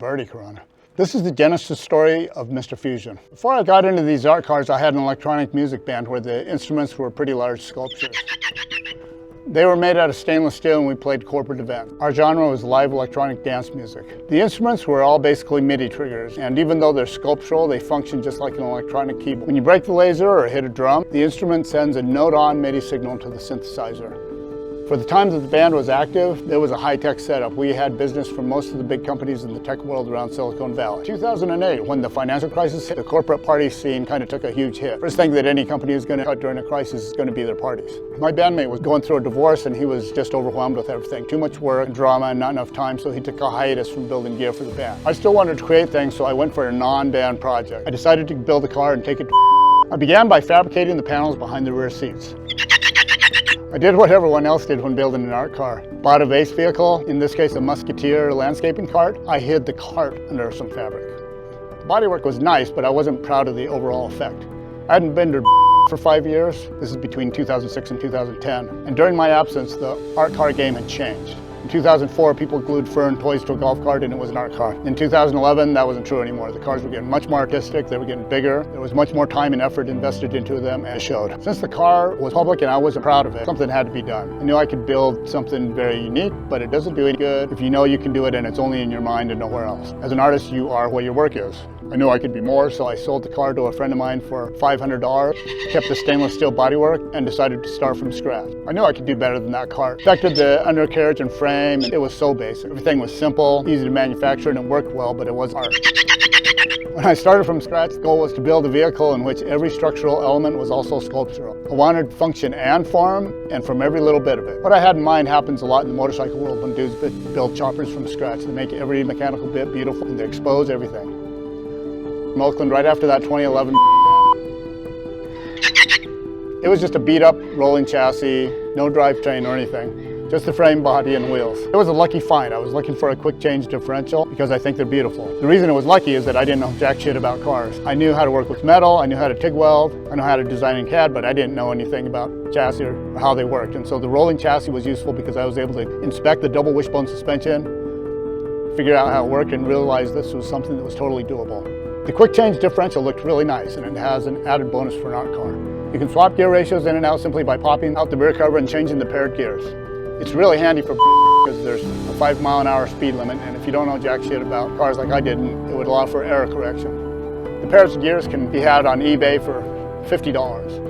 Birdie Corona. This is the genesis story of Mr. Fusion. Before I got into these art cars, I had an electronic music band where the instruments were pretty large sculptures. They were made out of stainless steel and we played corporate events. Our genre was live electronic dance music. The instruments were all basically MIDI triggers, and even though they're sculptural, they function just like an electronic keyboard. When you break the laser or hit a drum, the instrument sends a note-on MIDI signal to the synthesizer. For the time that the band was active, there was a high-tech setup. We had business from most of the big companies in the tech world around Silicon Valley. 2008, when the financial crisis hit, the corporate party scene kind of took a huge hit. First thing that any company is going to cut during a crisis is going to be their parties. My bandmate was going through a divorce and he was just overwhelmed with everything. Too much work and drama and not enough time, so he took a hiatus from building gear for the band. I still wanted to create things, so I went for a non-band project. I decided to build a car and take it to I began by fabricating the panels behind the rear seats. I did what everyone else did when building an art car. Bought a base vehicle, in this case a Musketeer landscaping cart. I hid the cart under some fabric. The bodywork was nice, but I wasn't proud of the overall effect. I hadn't been to for 5 years. This is between 2006 and 2010. And during my absence, the art car game had changed. In 2004, people glued fur and toys to a golf cart and it was an art car. In 2011, that wasn't true anymore. The cars were getting much more artistic, they were getting bigger. There was much more time and effort invested into them, and it showed. Since the car was public and I wasn't proud of it, something had to be done. I knew I could build something very unique, but it doesn't do any good if you know you can do it and it's only in your mind and nowhere else. As an artist, you are what your work is. I knew I could be more, so I sold the car to a friend of mine for $500, kept the stainless steel bodywork, and decided to start from scratch. I knew I could do better than that car. Affected the undercarriage and frame, and it was so basic. Everything was simple, easy to manufacture, and it worked well, but it was art. When I started from scratch, the goal was to build a vehicle in which every structural element was also sculptural. I wanted function and form, and from every little bit of it. What I had in mind happens a lot in the motorcycle world when dudes build choppers from scratch. They make every mechanical bit beautiful, and they expose everything. From Oakland, right after that 2011, it was just a beat up rolling chassis, no drivetrain or anything, just the frame, body, and wheels. It was a lucky find. I was looking for a quick change differential because I think they're beautiful. The reason it was lucky is that I didn't know jack shit about cars. I knew how to work with metal, I knew how to TIG weld, I know how to design in CAD, but I didn't know anything about chassis or how they worked. And so the rolling chassis was useful because I was able to inspect the double wishbone suspension, figure out how it worked, and realize this was something that was totally doable. The quick change differential looked really nice, and it has an added bonus for an art car. You can swap gear ratios in and out simply by popping out the rear cover and changing the paired gears. It's really handy for because there's a 5-mile-an-hour speed limit, and if you don't know jack shit about cars like I didn't, it would allow for error correction. The pairs of gears can be had on eBay for $50.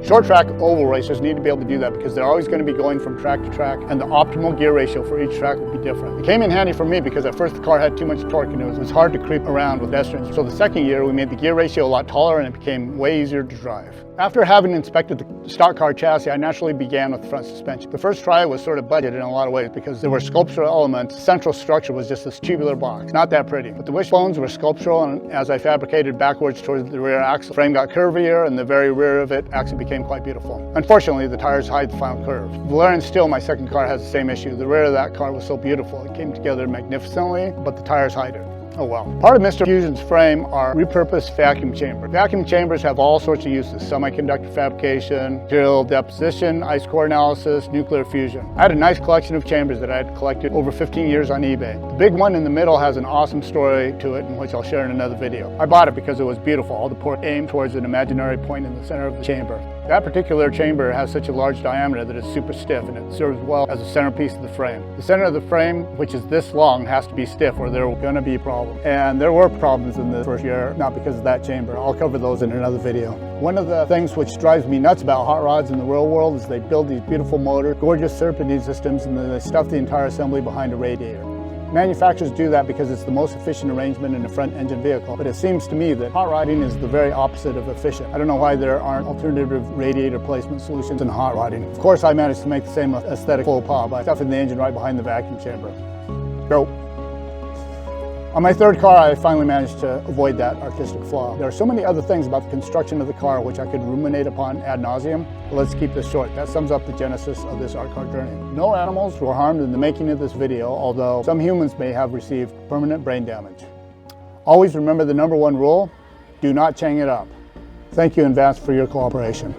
Short track oval racers need to be able to do that because they're always going to be going from track to track, and the optimal gear ratio for each track will be different. It came in handy for me because at first the car had too much torque and it was hard to creep around with pedestrians. So the second year we made the gear ratio a lot taller and it became way easier to drive. After having inspected the stock car chassis, I naturally began with the front suspension. The first try was sort of budgeted in a lot of ways because there were sculptural elements. The central structure was just this tubular box. Not that pretty. But the wishbones were sculptural, and as I fabricated backwards towards the rear axle, the frame got curvier and the very rear of it actually became quite beautiful. Unfortunately, the tires hide the final curve. Valerian Steel, my second car, has the same issue. The rear of that car was so beautiful. It came together magnificently, but the tires hide it. Oh well. Part of Mr. Fusion's frame are repurposed vacuum chambers. Vacuum chambers have all sorts of uses: semiconductor fabrication, material deposition, ice core analysis, nuclear fusion. I had a nice collection of chambers that I had collected over 15 years on eBay. The big one in the middle has an awesome story to it, in which I'll share in another video. I bought it because it was beautiful. All the ports aimed towards an imaginary point in the center of the chamber. That particular chamber has such a large diameter that it's super stiff, and it serves well as a centerpiece of the frame. The center of the frame, which is this long, has to be stiff or there are going to be problems. And there were problems in the first year, not because of that chamber. I'll cover those in another video. One of the things which drives me nuts about hot rods in the real world is they build these beautiful motors, gorgeous serpentine systems, and then they stuff the entire assembly behind a radiator. Manufacturers do that because it's the most efficient arrangement in a front engine vehicle, but it seems to me that hot rodding is the very opposite of efficient. I don't know why there aren't alternative radiator placement solutions in hot rodding. Of course, I managed to make the same aesthetic faux pas by stuffing the engine right behind the vacuum chamber. Go. On my third car, I finally managed to avoid that artistic flaw. There are so many other things about the construction of the car which I could ruminate upon ad nauseum, but let's keep this short. That sums up the genesis of this art car journey. No animals were harmed in the making of this video, although some humans may have received permanent brain damage. Always remember the #1 rule: do not chang it up. Thank you in advance for your cooperation.